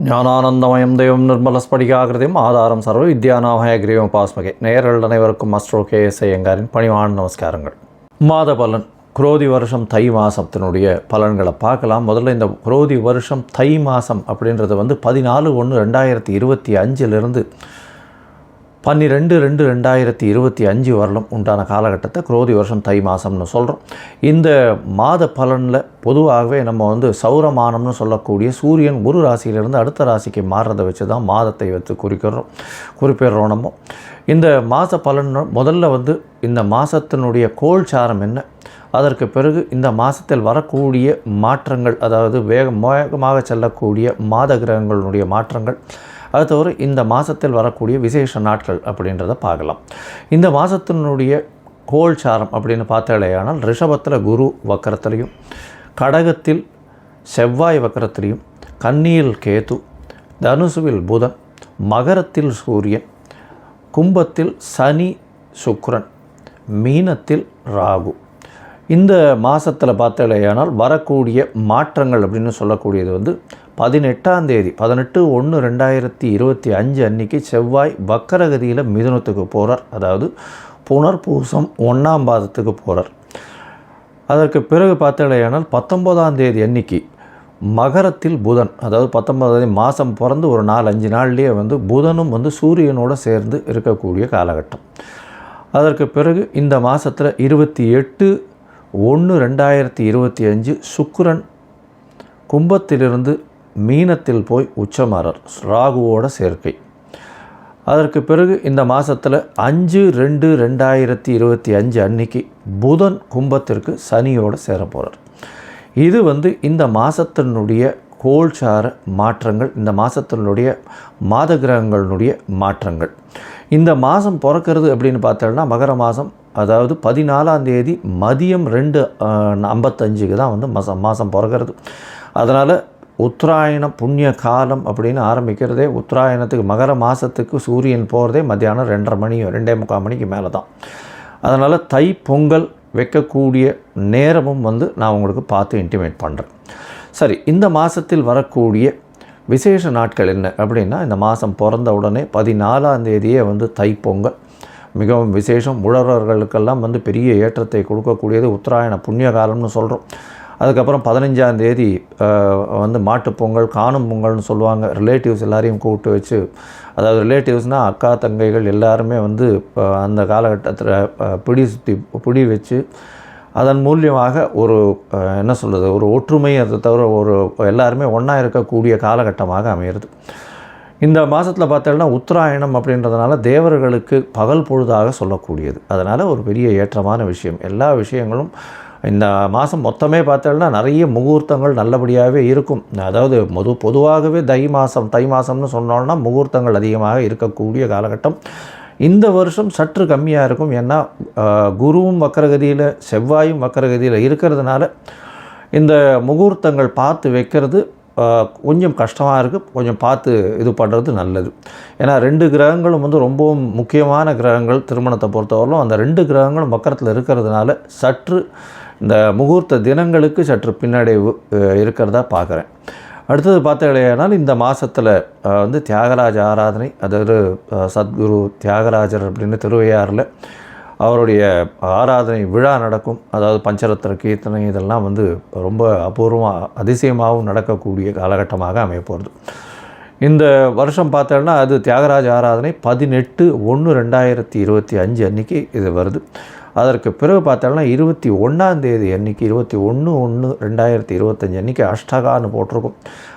ஞானானந்தமயம் தெய்வம் நிர்மலஸ்படிகாகிருதியும் ஆதாரம் சர்வ வித்யாநாமய கிரீவம் பாஸ்மகே. நேயர்கள் அனைவருக்கும் அஸ்ட்ரோ KS ஐயங்காரின் பணிவான நமஸ்காரங்கள். மாத பலன் குரோதி வருஷம் தை மாதத்தினுடைய பலன்களை பார்க்கலாம். முதல்ல இந்த குரோதி வருஷம் தை மாதம் அப்படின்றது 14/1/2025 12/2/2025 வரலும் உண்டான காலகட்டத்தை குரோதி வருஷம் தை மாதம்னு சொல்கிறோம். இந்த மாத பலனில் பொதுவாகவே நம்ம சௌரமானம்னு சொல்லக்கூடிய சூரியன் ஒரு ராசியிலிருந்து அடுத்த ராசிக்கு மாறுறதை வச்சு தான் மாதத்தை வைத்து குறிப்பிடுறோம். நம்ம இந்த மாத பலன் முதல்ல இந்த மாதத்தினுடைய கோல்சாரம் என்ன, அதற்கு பிறகு இந்த மாதத்தில் வரக்கூடிய மாற்றங்கள், அதாவது வேகமாக செல்லக்கூடிய மாத கிரகங்களுடைய மாற்றங்கள், அது தவிர இந்த மாதத்தில் வரக்கூடிய விசேஷ நாட்கள் அப்படின்றத பார்க்கலாம். இந்த மாதத்தினுடைய கோல்சாரம் அப்படின்னு பார்த்தாலேயானால் ரிஷபத்தில் குரு வக்கரத்திலையும், கடகத்தில் செவ்வாய் வக்கரத்திலையும், கன்னியில் கேது, தனுசுவில் புதன், மகரத்தில் சூரியன், கும்பத்தில் சனி சுக்கிரன், மீனத்தில் ராகு. இந்த மாதத்தில் பார்த்தாலேயானால் வரக்கூடிய மாற்றங்கள் அப்படின்னு சொல்லக்கூடியது 18ஆம் தேதி 18/1/2025 அன்றைக்கி செவ்வாய் வக்கரகதியில் மிதுனத்துக்கு போகிறார். அதாவது புனர்பூசம் 1ஆம் பாதத்துக்கு போகிறார். அதற்கு பிறகு பார்த்தாலேயானால் 19ஆம் தேதி அன்றைக்கி மகரத்தில் புதன், அதாவது 19ஆம் தேதி மாதம் பிறந்து ஒரு 4-5 நாள்லேயே புதனும் சூரியனோடு சேர்ந்து இருக்கக்கூடிய காலகட்டம். அதற்கு பிறகு இந்த மாதத்தில் 28/1/2025 சுக்கிரன் கும்பத்திலிருந்து மீனத்தில் போய் உச்சமாறார், ராகுவோட சேர்க்கை. அதற்கு பிறகு இந்த மாதத்தில் 5/2/2025 அன்னைக்கு புதன் கும்பத்திற்கு சனியோடு சேர போகிறார். இது இந்த மாதத்தினுடைய கோல்சார மாற்றங்கள், இந்த மாதத்தினுடைய மாத கிரகங்களுடைய மாற்றங்கள். இந்த மாதம் பிறக்கிறது அப்படின்னு பார்த்தோம்னா மகர மாதம், அதாவது 14ஆம் தேதி மதியம் 2:55 தான் மாதம் பிறக்கிறது. அதனால் உத்தராயணம் புண்ணிய காலம் அப்படின்னு ஆரம்பிக்கிறதே உத்தராயணத்துக்கு மகர மாதத்துக்கு சூரியன் போகிறதே மத்தியானம் 2:30 மணிக்கு மேலே தான். அதனால் தை பொங்கல் வைக்கக்கூடிய நேரமும் நான் உங்களுக்கு பார்த்து இன்டிமேட் பண்ணுறேன். சரி, இந்த மாதத்தில் வரக்கூடிய விசேஷ நாட்கள் என்ன அப்படின்னா, இந்த மாதம் பிறந்த உடனே 14ஆம் தேதியே தை பொங்கல் மிகவும் விசேஷம். உழவர்களுக்கெல்லாம் பெரிய ஏற்றத்தை கொடுக்கக்கூடியது உத்தராயண புண்ணிய காலம்னு சொல்கிறோம். அதுக்கப்புறம் 15ஆம் தேதி மாட்டுப்பொங்கல், காணும் பொங்கல்னு சொல்லுவாங்க. ரிலேட்டிவ்ஸ் எல்லாரையும் கூப்பிட்டு வச்சு, அதாவது ரிலேட்டிவ்ஸ்னால் அக்கா தங்கைகள் எல்லாருமே அந்த காலகட்டத்தில் பிடி வச்சு அதன் மூலியமாக ஒரு ஒரு ஒற்றுமை, அதை தவிர எல்லாருமே ஒன்றா இருக்கக்கூடிய காலகட்டமாக அமையிறது. இந்த மாதத்தில் பார்த்தோம்னா உத்தராயணம் அப்படின்றதுனால தேவர்களுக்கு பகல் பொழுதாக சொல்லக்கூடியது. அதனால் ஒரு பெரிய ஏற்றமான விஷயம். எல்லா விஷயங்களும் இந்த மாதம் மொத்தமே பார்த்தோம்னா நிறைய முகூர்த்தங்கள் நல்லபடியாகவே இருக்கும். அதாவது பொதுவாகவே தை மாதம்னு சொன்னோன்னா முகூர்த்தங்கள் அதிகமாக இருக்கக்கூடிய காலகட்டம். இந்த வருஷம் சற்று கம்மியாக இருக்கும். ஏன்னா குருவும் வக்கரகதியில் செவ்வாயும் வக்கரகதியில் இருக்கிறதுனால இந்த முகூர்த்தங்கள் பார்த்து வைக்கிறது கொஞ்சம் கஷ்டமாக இருக்குது. கொஞ்சம் பார்த்து இது பண்ணுறது நல்லது. ஏன்னா 2 கிரகங்களும் ரொம்பவும் முக்கியமான கிரகங்கள் திருமணத்தை பொறுத்தவரையிலும். அந்த 2 கிரகங்களும் வக்கரத்தில் இருக்கிறதுனால சற்று இந்த முகூர்த்த தினங்களுக்கு சற்று பின்னடைவு இருக்கிறதா பார்க்குறேன். அடுத்தது பார்த்தீங்கன்னா இந்த மாதத்தில் தியாகராஜ ஆராதனை, அதாவது சத்குரு தியாகராஜர் அப்படின்னு திருவையாறில் அவருடைய ஆராதனை விழா நடக்கும். அதாவது பஞ்சரத்ன கீர்த்தனை இதெல்லாம் ரொம்ப அபூர்வமாக அதிசயமாகவும் நடக்கக்கூடிய காலகட்டமாக அமைய போகிறது. இந்த வருஷம் பார்த்தோன்னா அது தியாகராஜ ஆராதனை 18/1/2025 அன்றைக்கி இது வருது. அதற்கு பிறகு பார்த்தோம்னா 21ஆம் தேதி அன்றைக்கி 21/1/2025 அன்றைக்கி அஷ்டகான்னு போட்டிருக்கும்.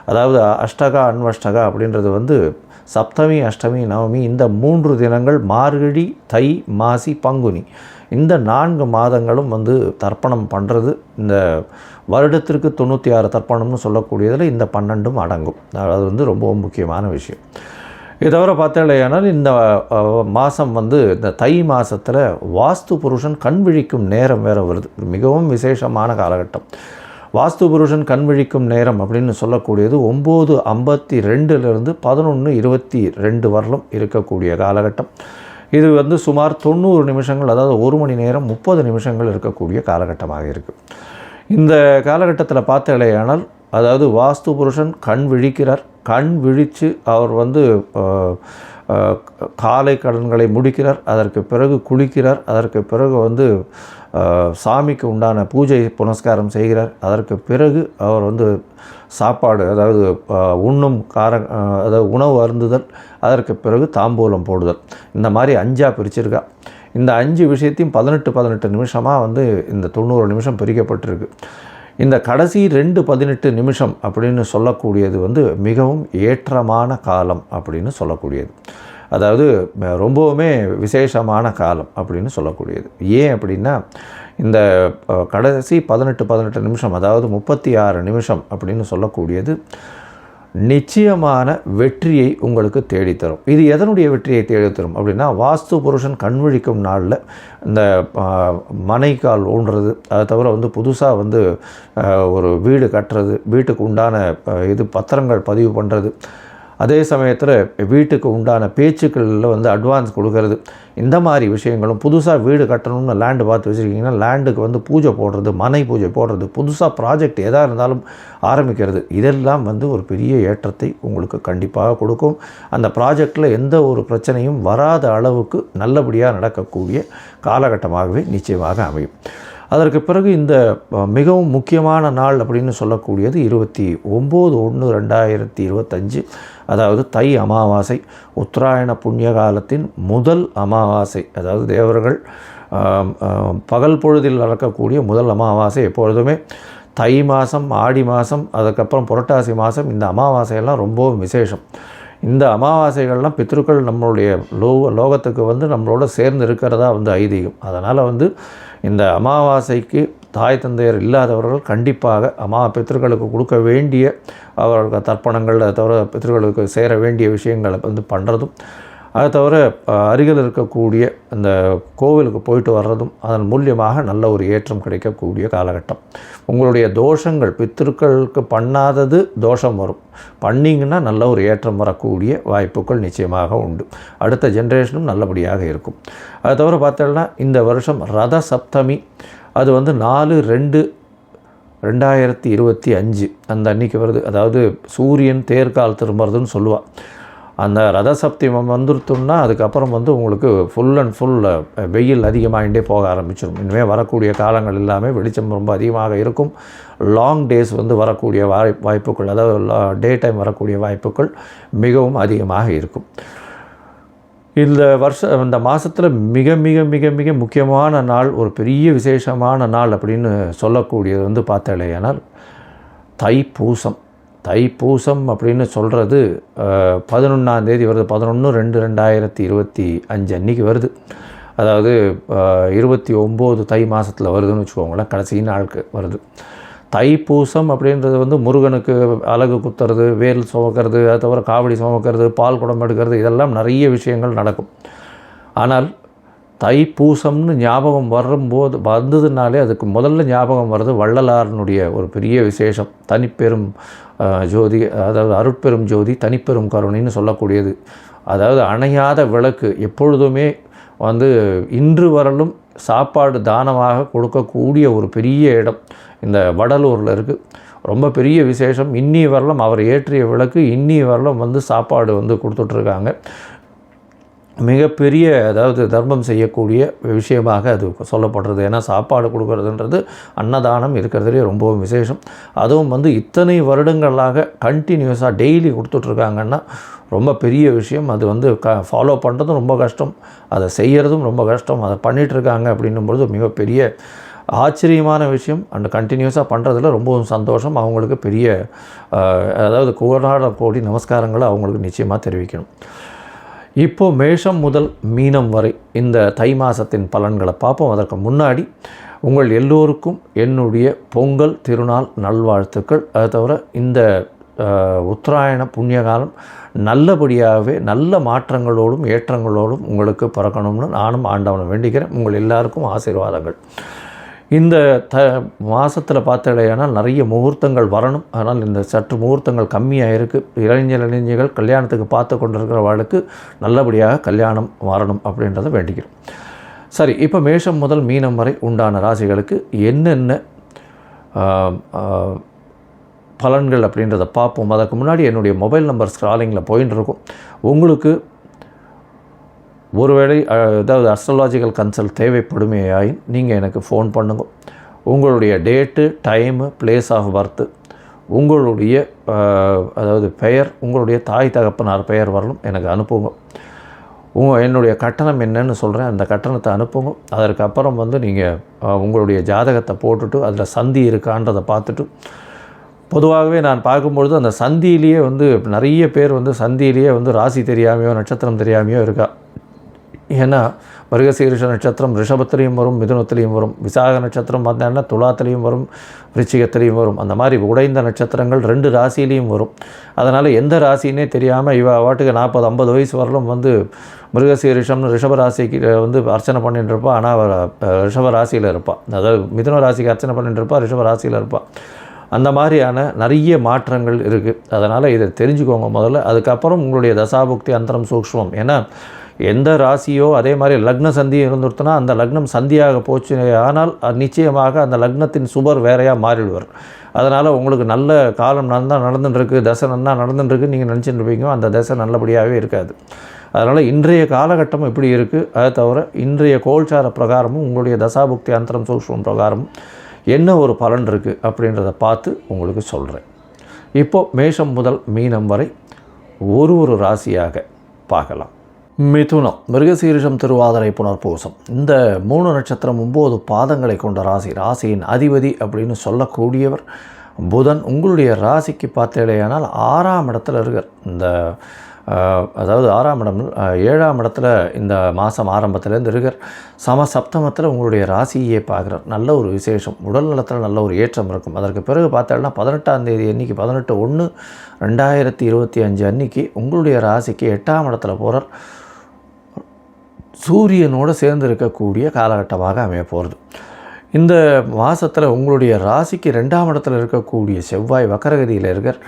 அதாவது அஷ்டகா அன்வஷ்டகா அப்படின்றது சப்தமி அஷ்டமி நவமி இந்த 3 தினங்கள் மார்கழி தை மாசி பங்குனி இந்த 4 மாதங்களும் தர்ப்பணம் பண்ணுறது. இந்த வருடத்திற்கு 96 தர்ப்பணம்னு சொல்லக்கூடியதில் இந்த 12ம் அடங்கும். அது ரொம்ப முக்கியமான விஷயம். இது தவிர பார்த்தாலேயானால் இந்த மாதம் இந்த தை மாதத்தில் வாஸ்து புருஷன் கண் விழிக்கும் நேரம் வேறு வருது. மிகவும் விசேஷமான காலகட்டம். வாஸ்து புருஷன் கண் விழிக்கும் நேரம் அப்படின்னு சொல்லக்கூடியது 9:52 11:22 வரலும் இருக்கக்கூடிய காலகட்டம். இது சுமார் 90 நிமிஷங்கள், அதாவது 1 மணி நேரம் 30 நிமிஷங்கள் இருக்கக்கூடிய காலகட்டமாக இருக்குது. இந்த காலகட்டத்தில் பார்த்தாலேயானால் அதாவது வாஸ்து புருஷன் கண் விழிக்கிறார். கண் விழித்து அவர் வந்து காலை கடன்களை முடிக்கிறார். அதற்கு பிறகு குளிக்கிறார். அதற்கு பிறகு வந்து சாமிக்கு உண்டான பூஜை புனஸ்காரம் செய்கிறார். அதற்கு பிறகு அவர் வந்து சாப்பாடு, அதாவது அதாவது உணவு அருந்துதல், அதற்கு பிறகு தாம்பூலம் போடுதல், இந்த மாதிரி 5ஆக பிரிச்சிருக்கா. இந்த 5 விஷயத்தையும் 18 நிமிஷமாக வந்து இந்த 90 நிமிஷம் பிரிக்கப்பட்டிருக்கு. இந்த கடைசி 18 நிமிஷம் அப்படின்னு சொல்லக்கூடியது வந்து மிகவும் ஏற்றமான காலம் அப்படின்னு சொல்லக்கூடியது. அதாவது ரொம்பவுமே விசேஷமான காலம் அப்படின்னு சொல்லக்கூடியது. ஏன் அப்படின்னா, இந்த கடைசி 18 நிமிஷம், அதாவது 36 நிமிஷம் அப்படின்னு சொல்லக்கூடியது நிச்சயமான வெற்றியை உங்களுக்கு தேடித்தரும். இது எதனுடைய வெற்றியை தேடித்தரும் அப்படின்னா, வாஸ்து புருஷன் கண்விழிக்கும் நாளில் இந்த மனைக்கால் ஊன்றது, அதை தவிர வந்து புதுசாக வந்து ஒரு வீடு கட்டுறது, வீட்டுக்கு உண்டான பத்திரங்கள் பதிவு பண்ணுறது, அதே சமயத்தில் வீட்டுக்கு உண்டான பேச்சுக்களில் வந்து அட்வான்ஸ் கொடுக்கறது, இந்த மாதிரி விஷயங்களும், புதுசாக வீடு கட்டணும்னு லேண்டு பார்த்து வச்சுருக்கீங்கன்னா லேண்டுக்கு வந்து பூஜை போடுறது, மனை பூஜை போடுறது, புதுசாக ப்ராஜெக்ட் எதாக இருந்தாலும் ஆரம்பிக்கிறது, இதெல்லாம் வந்து ஒரு பெரிய ஏற்றத்தை உங்களுக்கு கண்டிப்பாக கொடுக்கும். அந்த ப்ராஜெக்டில் எந்த ஒரு பிரச்சனையும் வராத அளவுக்கு நல்லபடியாக நடக்கக்கூடிய காலகட்டமாகவே நிச்சயமாக அமையும். அதற்கு பிறகு இந்த மிகவும் முக்கியமான நாள் அப்படின்னு சொல்லக்கூடியது 29/1/2025, அதாவது தை அமாவாசை, உத்தராயண புண்ணிய காலத்தின் முதல் அமாவாசை. அதாவது தேவர்கள் பகல் பொழுதில் நடக்கக்கூடிய முதல் அமாவாசை. எப்பொழுதுமே தை மாதம், ஆடி மாதம், அதுக்கப்புறம் புரட்டாசி மாதம், இந்த அமாவாசையெல்லாம் ரொம்பவும் விசேஷம். இந்த அமாவாசைகள்லாம் பித்ருக்கள் நம்மளுடைய லோகத்துக்கு வந்து நம்மளோட சேர்ந்து இருக்கிறதா வந்து ஐதீகம். அதனால் வந்து இந்த அமாவாசைக்கு தாய் தந்தையர் இல்லாதவர்கள் கண்டிப்பாக பித்ருக்களுக்கு கொடுக்க வேண்டிய அவர்களுக்கு தர்ப்பணங்கள், அதை தவிர பித்ருக்களுக்கு சேர வேண்டிய விஷயங்களை வந்து பண்ணுறதும், அதை தவிர அருகில் இருக்கக்கூடிய அந்த கோவிலுக்கு போயிட்டு வர்றதும் அதன் மூலியமாக நல்ல ஒரு ஏற்றம் கிடைக்கக்கூடிய காலகட்டம். உங்களுடைய தோஷங்கள், பித்திருக்களுக்கு பண்ணாதது தோஷம் வரும், பண்ணிங்கன்னா நல்ல ஒரு ஏற்றம் வரக்கூடிய வாய்ப்புகள் நிச்சயமாக உண்டு. அடுத்த ஜென்ரேஷனும் நல்லபடியாக இருக்கும். அதை தவிர பார்த்தோம்னா இந்த வருஷம் ரத சப்தமி, அது வந்து 4/2/2025 அந்த அன்றைக்கி வருது. அதாவது சூரியன் தேர்கால் திரும்புறதுன்னு சொல்லுவாள். அந்த ரத சப்தமம் வந்துருத்தோம்னா அதுக்கப்புறம் வந்து உங்களுக்கு ஃபுல் அண்ட் ஃபுல் வெயில் அதிகமாகிட்டே போக ஆரம்பிச்சிடும். இனிமேல் வரக்கூடிய காலங்கள் எல்லாமே வெளிச்சம் ரொம்ப அதிகமாக இருக்கும். லாங் டேஸ் வந்து வரக்கூடிய வாய்ப்புகள், அதாவது டே டைம் வரக்கூடிய வாய்ப்புகள் மிகவும் அதிகமாக இருக்கும். இந்த மாதத்தில் மிக மிக மிக மிக முக்கியமான நாள், ஒரு பெரிய விசேஷமான நாள் அப்படின்னு சொல்லக்கூடியது வந்து பார்த்தாலேயானால் தைப்பூசம். தைப்பூசம் அப்படின்னு சொல்கிறது 11ஆம் தேதி வருது. 11/2/2025 அன்றைக்கி வருது. அதாவது 29 தை மாதத்தில் வருதுன்னு வச்சுக்கோங்களேன், கடைசி நாளுக்கு வருது. தைப்பூசம் அப்படின்றது வந்து முருகனுக்கு அலகு குத்துறது, வேல் சுமக்கிறது, அதை தவிர காவடி சுமக்கிறது, பால் குடம் எடுக்கிறது, இதெல்லாம் நிறைய விஷயங்கள் நடக்கும். ஆனால் தைப்பூசம்னு ஞாபகம் வந்ததுனாலே அதுக்கு முதல்ல ஞாபகம் வர்றது வள்ளலாரனுடைய ஒரு பெரிய விசேஷம், தனிப்பெரும் ஜோதி, அதாவது அருட்பெரும் ஜோதி தனிப்பெரும் கருணைன்னு சொல்லக்கூடியது. அதாவது அணையாத விளக்கு எப்பொழுதுமே வந்து இன்று வரலும் சாப்பாடு தானமாக கொடுக்கக்கூடிய ஒரு பெரிய இடம் இந்த வடலூரில் இருக்குது. ரொம்ப பெரிய விசேஷம். இன்னி வரலும் அவர் ஏற்றிய விளக்கு இன்னி வரலும் வந்து சாப்பாடு வந்து கொடுத்துட்ருக்காங்க. மிகப்பெரிய, அதாவது தர்மம் செய்யக்கூடிய விஷயமாக அது சொல்லப்படுறது. ஏன்னா சாப்பாடு கொடுக்கறதுன்றது அன்னதானம் இருக்கிறதுலே ரொம்பவும் விசேஷம். அதுவும் வந்து இத்தனை வருடங்களாக கண்டினியூஸாக டெய்லி கொடுத்துட்ருக்காங்கன்னா ரொம்ப பெரிய விஷயம். அது வந்து ஃபாலோ பண்ணுறதும் ரொம்ப கஷ்டம், அதை செய்கிறதும் ரொம்ப கஷ்டம். அதை பண்ணிகிட்ருக்காங்க அப்படின்னும்பொழுது மிகப்பெரிய ஆச்சரியமான விஷயம். அண்ட் கண்டினியூஸாக பண்ணுறதுல ரொம்பவும் சந்தோஷம். அவங்களுக்கு பெரிய, அதாவது கோடி நமஸ்காரங்களை அவங்களுக்கு நிச்சயமாக தெரிவிக்கணும். இப்போது மேஷம் முதல் மீனம் வரை இந்த தை மாதத்தின் பலன்களை பார்ப்போம். அதற்கு முன்னாடி உங்கள் எல்லோருக்கும் என்னுடைய பொங்கல் திருநாள் நல்வாழ்த்துக்கள். அதை தவிர இந்த உத்தராயண புண்ணியகாலம் நல்லபடியாகவே நல்ல மாற்றங்களோடும் ஏற்றங்களோடும் உங்களுக்கு பிறக்கணும்னு நானும் ஆண்டவனை வேண்டிக்கிறேன். உங்கள் எல்லாருக்கும் ஆசீர்வாதங்கள். இந்த மாதத்தில் பார்த்தாலேயானால் நிறைய முகூர்த்தங்கள் வரணும். ஆனால் இந்த சற்று முகூர்த்தங்கள் கம்மியாக இருக்குது. இளைஞர்கள் கல்யாணத்துக்கு பார்த்து கொண்டிருக்கிறவர்களுக்கு நல்லபடியாக கல்யாணம் வரணும் அப்படின்றத வேண்டிக்கிறோம். சரி, இப்போ மேஷம் முதல் மீனம் வரை உண்டான ராசிகளுக்கு என்னென்ன பலன்கள் அப்படின்றத பார்ப்போம். அதற்கு முன்னாடி என்னுடைய மொபைல் நம்பர் ஸ்க்ராலிங்கில் போயின்னு இருக்கும். உங்களுக்கு ஒருவேளை ஏதாவது அஸ்ட்ராலாஜிக்கல் கன்சல்ட் தேவைப்படுமேயாயின் நீங்கள் எனக்கு ஃபோன் பண்ணுங்க. உங்களுடைய date, time, place of birth, உங்களுடைய அதாவது பெயர், உங்களுடைய தாய் தகப்பனார் பெயர் வரலும் எனக்கு அனுப்புங்க. என்னுடைய கட்டணம் என்னன்னு சொல்கிறேன், அந்த கட்டணத்தை அனுப்புங்க. அதற்கப்புறம் வந்து நீங்கள் உங்களுடைய ஜாதகத்தை போட்டுட்டு அதில் சந்தி இருக்கான்றதை பார்த்துட்டு, பொதுவாகவே நான் பார்க்கும்பொழுது அந்த சந்தியிலேயே வந்து நிறைய பேர் வந்து சந்தியிலேயே வந்து ராசி தெரியாமையோ நட்சத்திரம் தெரியாமையோ இருக்கா. ஏன்னா மிருகசீரிஷ நட்சத்திரம் ரிஷபத்திலையும் வரும், மிதுனத்திலையும் வரும். விசாக நட்சத்திரம் பார்த்தீங்கன்னா துலாத்திலையும் வரும், விருச்சிகத்திலையும் வரும். அந்த மாதிரி உடைந்த நட்சத்திரங்கள் 2 ராசியிலையும் வரும். அதனால் எந்த ராசினே தெரியாமல் இவ வாட்டுக்கு 40-50 வயசு வரலும் வந்து மிருகசீரிஷம்னு ரிஷபராசிக்கு வந்து அர்ச்சனை பண்ணிட்டு இருப்பாள். ஆனால் அவள் ரிஷபராசியில் இருப்பாள். அதாவது மிதுன ராசிக்கு அர்ச்சனை பண்ணிட்டு இருப்பாள், ரிஷபராசியில் இருப்பாள். அந்த மாதிரியான நிறைய மாற்றங்கள் இருக்குது. அதனால் இதை தெரிஞ்சுக்கோங்க முதல்ல. அதுக்கப்புறம் உங்களுடைய தசாபுக்தி அந்தரம் சூக்ஷ்மம். ஏன்னா எந்த ராசியோ அதே மாதிரி லக்ன சந்தி இருந்துருத்துனா அந்த லக்னம் சந்தியாக போச்சு ஆனால் நிச்சயமாக அந்த லக்னத்தின் சுபர் வேறையாக மாறிடுவார். அதனால் உங்களுக்கு நல்ல காலம் நடந்துட்டுருக்கு, தசை நல்லா நடந்துட்டுருக்கு நீங்கள் நினச்சிட்டு இருப்பீங்க, அந்த தசை நல்லபடியாகவே இருக்காது. அதனால் இன்றைய காலகட்டம் எப்படி இருக்குது, அதை தவிர இன்றைய கோல்சார பிரகாரமும் உங்களுடைய தசாபுக்தி அந்தரம் சூக்ஷ்மம் பிரகாரமும் என்ன ஒரு பலன் இருக்குது அப்படின்றத பார்த்து உங்களுக்கு சொல்கிறேன். இப்போது மேஷம் முதல் மீனம் வரை ஒரு ராசியாக பார்க்கலாம். மிதுனம், மிருகசீரிஷம், திருவாதிரை, புனர்பூசம், இந்த 3 நட்சத்திரம் 9 பாதங்களை கொண்ட ராசி. ராசியின் அதிபதி அப்படின்னு சொல்லக்கூடியவர் புதன். உங்களுடைய ராசிக்கு பார்த்தேலையானால் 6ஆம் இடத்துல இருக்கார். இந்த அதாவது 6ஆம் இடம் 7ஆம் இடத்துல இந்த மாதம் ஆரம்பத்துலேருந்து இருக்கார். சப்தமத்தில் உங்களுடைய ராசியை பார்க்குறார். நல்ல ஒரு விசேஷம், உடல் நலத்தில் நல்ல ஒரு ஏற்றம் இருக்கும். அதற்கு பிறகு பார்த்தோம்னா 18ஆம் தேதி அன்றைக்கி 18/1/2025 அன்றைக்கி உங்களுடைய ராசிக்கு 8ஆம் இடத்துல போகிறார். சூரியனோடு சேர்ந்து இருக்கக்கூடிய காலகட்டமாக அமைய போகிறது. இந்த மாதத்தில் உங்களுடைய ராசிக்கு 2ஆம் இடத்துல இருக்கக்கூடிய செவ்வாய் வக்கரகதியில் இருக்கார்.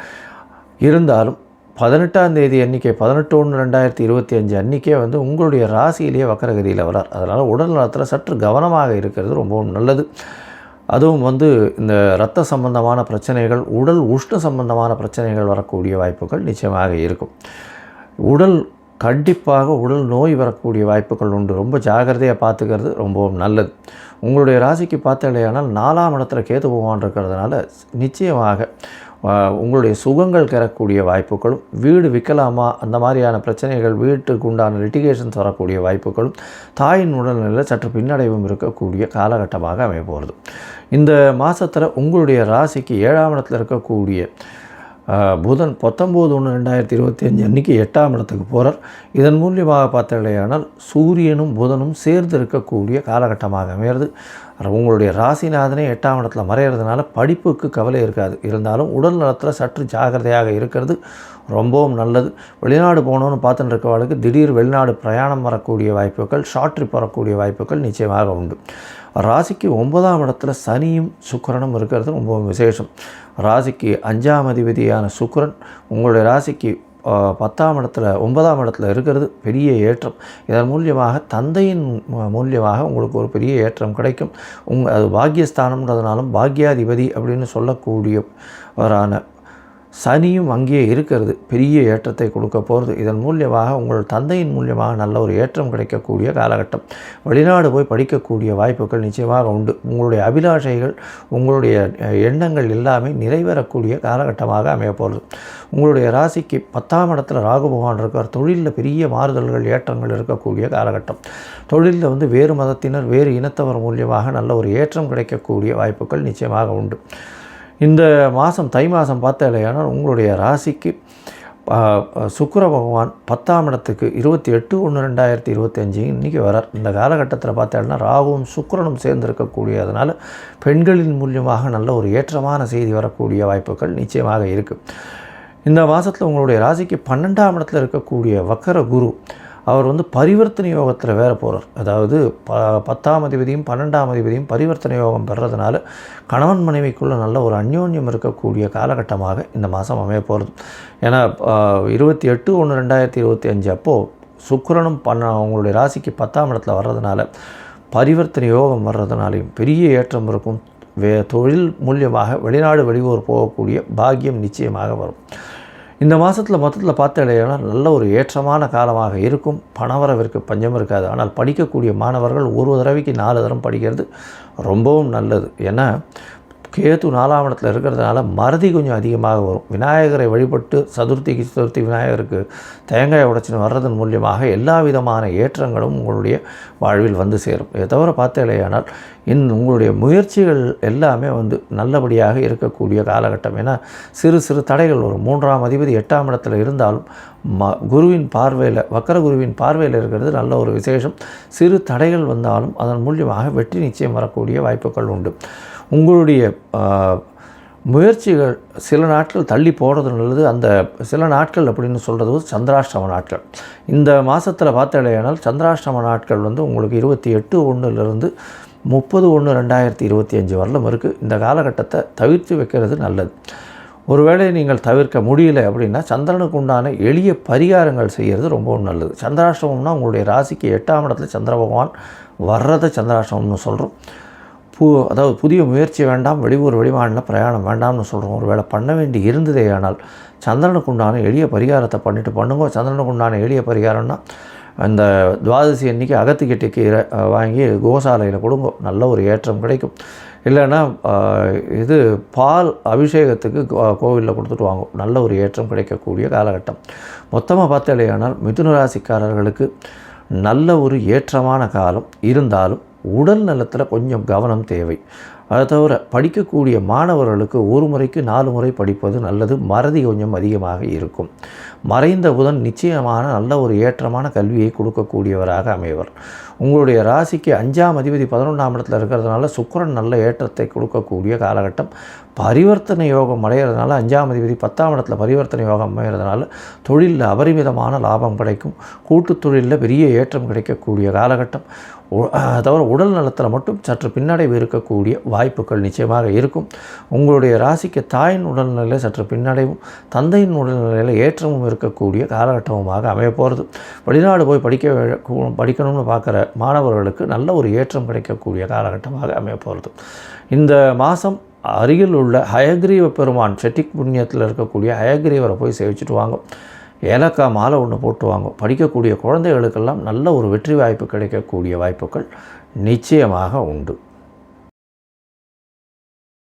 இருந்தாலும் 18ஆம் தேதி அன்றைக்கி 18/1/2025 அன்றைக்கே வந்து உங்களுடைய ராசியிலேயே வக்கரகதியில் வரார். அதனால் உடல் நலத்தில் சற்று கவனமாக இருக்கிறது ரொம்பவும் நல்லது. அதுவும் வந்து இந்த இரத்த சம்பந்தமான பிரச்சனைகள், உடல் உஷ்ண சம்பந்தமான பிரச்சனைகள் வரக்கூடிய வாய்ப்புகள் நிச்சயமாக இருக்கும். கண்டிப்பாக உடல் நோய் வரக்கூடிய வாய்ப்புகள் உண்டு. ரொம்ப ஜாகிரதையாக பார்த்துக்கிறது ரொம்பவும் நல்லது. உங்களுடைய ராசிக்கு பார்த்தலையானால் 4ஆம் இடத்துல கேது பகவான் இருக்கிறதுனால நிச்சயமாக உங்களுடைய சுகங்கள் பெறக்கூடிய வாய்ப்புகளும், வீடு விற்கலாமா அந்த மாதிரியான பிரச்சனைகள், வீட்டுக்கு உண்டான லிட்டிகேஷன்ஸ் வரக்கூடிய வாய்ப்புகளும், தாயின் உடல்நிலையில் சற்று பின்னடைவும் இருக்கக்கூடிய காலகட்டமாக அமைய போகிறது. இந்த மாதத்தில் உங்களுடைய ராசிக்கு 7ஆம் இடத்துல இருக்கக்கூடிய புதன் 19/1/2025 அன்றைக்கி 8ஆம் இடத்துக்கு போகிறார். இதன் மூலியமாக பார்த்தலையானால் சூரியனும் புதனும் சேர்ந்து இருக்கக்கூடிய காலகட்டமாக அமையிறது. உங்களுடைய ராசிநாதனே 8ஆம் இடத்துல மறையிறதுனால படிப்புக்கு கவலை இருக்காது. இருந்தாலும் உடல் நலத்தில் சற்று ஜாகிரதையாக இருக்கிறது ரொம்பவும் நல்லது. வெளிநாடு போகணுன்னு பார்த்துட்டு இருக்கவர்களுக்கு திடீர் வெளிநாடு பிரயாணம் வரக்கூடிய வாய்ப்புகள், ஷார்ட் ட்ரிப் வரக்கூடிய வாய்ப்புகள் நிச்சயமாக உண்டு. ராசிக்கு 9ஆம் இடத்துல சனியும் சுக்கிரனும் இருக்கிறது ரொம்பவும் விசேஷம். ராசிக்கு 5ஆம் அதிபதியான சுக்கிரன் உங்களுடைய ராசிக்கு 10ஆம் இடத்துல 9ஆம் இடத்துல இருக்கிறது பெரிய ஏற்றம். இதன் மூலியமாக தந்தையின் மூலியமாக உங்களுக்கு ஒரு பெரிய ஏற்றம் கிடைக்கும். அது பாக்கியஸ்தானம்ன்றதுனாலும் பாக்கியாதிபதி அப்படின்னு சொல்லக்கூடியவரான சனியும் அங்கேயே இருக்கிறது பெரிய ஏற்றத்தை கொடுக்க போகிறது. இதன் மூலியமாக உங்கள் தந்தையின் மூலியமாக நல்ல ஒரு ஏற்றம் கிடைக்கக்கூடிய காலகட்டம். வெளிநாடு போய் படிக்கக்கூடிய வாய்ப்புகள் நிச்சயமாக உண்டு. உங்களுடைய அபிலாஷைகள், உங்களுடைய எண்ணங்கள் எல்லாமே நிறைவேறக்கூடிய காலகட்டமாக அமைய போகிறது. உங்களுடைய ராசிக்கு 10ஆம் இடத்துல ராகு பகவான் இருக்கார். தொழிலில் பெரிய மாறுதல்கள், ஏற்றங்கள் இருக்கக்கூடிய காலகட்டம். தொழிலில் வந்து வேறு மதத்தினர், வேறு இனத்தவர் மூலியமாக நல்ல ஒரு ஏற்றம் கிடைக்கக்கூடிய வாய்ப்புகள் நிச்சயமாக உண்டு. இந்த மாதம் தை மாதம் பார்த்தாலேயானால் உங்களுடைய ராசிக்கு சுக்கிர பகவான் 10ஆம் இடத்துக்கு 28/1/2025 இன்றைக்கி வரார். இந்த காலகட்டத்தில் பார்த்தாலும் ராகுவும் சுக்கிரனும் சேர்ந்து இருக்கக்கூடியதுனால பெண்களின் மூலியமாக நல்ல ஒரு ஏற்றமான செய்தி வரக்கூடிய வாய்ப்புகள் நிச்சயமாக இருக்குது. இந்த மாதத்தில் உங்களுடைய ராசிக்கு 12ஆம் இடத்துல இருக்கக்கூடிய வக்கர குரு அவர் வந்து பரிவர்த்தனை யோகத்தில் வேற போகிறார். அதாவது 10ஆம் அதிபதியும் 12ஆம் அதிபதியும் பரிவர்த்தனை யோகம் பெறதுனால கணவன் மனைவிக்குள்ளே நல்ல ஒரு அந்யோன்யம் இருக்கக்கூடிய காலகட்டமாக இந்த மாதம் அமைய போகிறது. ஏன்னா 28/1/2025 அப்போது சுக்கிரனும் உங்களுடைய ராசிக்கு 10ஆம் இடத்துல வர்றதுனால பரிவர்த்தனை யோகம் வர்றதுனாலையும் பெரிய ஏற்றம் இருக்கும். தொழில் மூலியமாக வெளிநாடு வெளியூர் போகக்கூடிய பாக்கியம் நிச்சயமாக வரும். இந்த மாதத்தில் மொத்தத்தில் பார்த்தீங்கன்னா நல்ல ஒரு ஏற்றமான காலமாக இருக்கும். பணவரவிற்கு பஞ்சம் இருக்காது. ஆனால் படிக்கக்கூடிய மாணவர்கள் ஒரு தடவைக்கு 4 தரம் படிக்கிறது ரொம்பவும் நல்லது. ஏன்னா கேது 4ஆம் இடத்துல இருக்கிறதுனால மறதி கொஞ்சம் அதிகமாக வரும். விநாயகரை வழிபட்டு சதுர்த்தி விநாயகருக்கு தேங்காய் உடைச்சின்னு வர்றதன் மூலியமாக எல்லா விதமான ஏற்றங்களும் உங்களுடைய வாழ்வில் வந்து சேரும். இதை தவிர பார்த்தேலையானால் உங்களுடைய முயற்சிகள் எல்லாமே நல்லபடியாக இருக்கக்கூடிய காலகட்டம். ஏன்னா சிறு சிறு தடைகள் வரும். 3ஆம் அதிபதி 8ஆம் இடத்துல இருந்தாலும் குருவின் பார்வையில் வக்கர குருவின் பார்வையில் இருக்கிறது நல்ல ஒரு விசேஷம். சிறு தடைகள் வந்தாலும் அதன் மூலியமாக வெற்றி நிச்சயம் வரக்கூடிய வாய்ப்புகள் உண்டு. உங்களுடைய முயற்சிகள் சில நாட்கள் தள்ளி போடுறது நல்லது. அந்த சில நாட்கள் அப்படின்னு சொல்கிறது சந்திராஷ்டம நாட்கள். இந்த மாதத்தில் பார்த்தேனால் சந்திராஷ்டம நாட்கள் உங்களுக்கு 28/1 30/1/2025 வரலும் இருக்குது. இந்த காலகட்டத்தை தவிர்த்து வைக்கிறது நல்லது. ஒருவேளை நீங்கள் தவிர்க்க முடியல அப்படின்னா சந்திரனுக்கு உண்டான எளிய பரிகாரங்கள் செய்கிறது ரொம்பவும் நல்லது. சந்திராஷ்டமம்னா உங்களுடைய ராசிக்கு 8ஆம் இடத்துல சந்திர பகவான் வர்றதை சந்திராஷ்டமம்னு சொல்கிறோம். அதாவது புதிய முயற்சி வேண்டாம், வெளியூர் வெளிமாநில பிரயாணம் வேண்டாம்னு சொல்கிறோம். ஒரு வேளை பண்ண வேண்டி இருந்ததே ஆனால் சந்திரனுக்கு உண்டான எளிய பரிகாரத்தை பண்ணுங்க. சந்திரனுக்கு உண்டான எளிய பரிகாரம்னா அந்த துவாதசி அன்றைக்கி அகத்துக்கிட்ட கீரை வாங்கி கோசாலையில் கொடுங்க, நல்ல ஒரு ஏற்றம் கிடைக்கும். இல்லைன்னா இது பால் அபிஷேகத்துக்கு கோவிலில் கொடுத்துட்டு வாங்க, நல்ல ஒரு ஏற்றம் கிடைக்கக்கூடிய காலகட்டம். மொத்தமாக பார்த்தாலேயானால் மிதுன ராசிக்காரர்களுக்கு நல்ல ஒரு ஏற்றமான காலம் இருந்தாலும் உடல் நலத்தில் கொஞ்சம் கவனம் தேவை. அதை தவிர படிக்கக்கூடிய மாணவர்களுக்கு ஒரு முறைக்கு 4 முறை படிப்பது நல்லது. மறதி கொஞ்சம் அதிகமாக இருக்கும். மறைந்த புதன் நிச்சயமான நல்ல ஒரு ஏற்றமான கல்வியை கொடுக்கக்கூடியவராக அமைவர். உங்களுடைய ராசிக்கு 5ஆம் அதிபதி 11ஆம் இடத்துல இருக்கிறதுனால சுக்கிரன் நல்ல ஏற்றத்தை கொடுக்கக்கூடிய காலகட்டம். பரிவர்த்தனை யோகம் அடைகிறதுனால 5ஆம் அதிபதி 10ஆம் இடத்துல பரிவர்த்தனை யோகம் அமைகிறதுனால தொழிலில் அபரிமிதமான லாபம் கிடைக்கும். கூட்டுத் தொழிலில் பெரிய ஏற்றம் கிடைக்கக்கூடிய காலகட்டம். தவிர உடல் நலத்தில் மட்டும் சற்று பின்னடைவு இருக்கக்கூடிய வாய்ப்புகள் நிச்சயமாக இருக்கும். உங்களுடைய ராசிக்கு தாயின் உடல்நிலையில் சற்று பின்னடைவும் தந்தையின் உடல்நிலையில் ஏற்றமும் இருக்கக்கூடிய காலகட்டமாக அமையப்போகிறது. வெளிநாடு போய் படிக்கணும்னு பார்க்குற மாணவர்களுக்கு நல்ல ஒரு ஏற்றம் கிடைக்கக்கூடிய காலகட்டமாக அமையப்போகிறது. இந்த மாதம் அருகில் உள்ள ஹயக்ரீவ பெருமான் செட்டிக் புண்ணியத்தில் இருக்கக்கூடிய ஹயக்ரீவரை போய் சேவிச்சுட்டு வாங்க. ஏலக்காய் மாலை ஒன்று போட்டு வாங்க. படிக்கக்கூடிய குழந்தைகளுக்கெல்லாம் நல்ல ஒரு வெற்றி வாய்ப்பு கிடைக்கக்கூடிய வாய்ப்புகள் நிச்சயமாக உண்டு.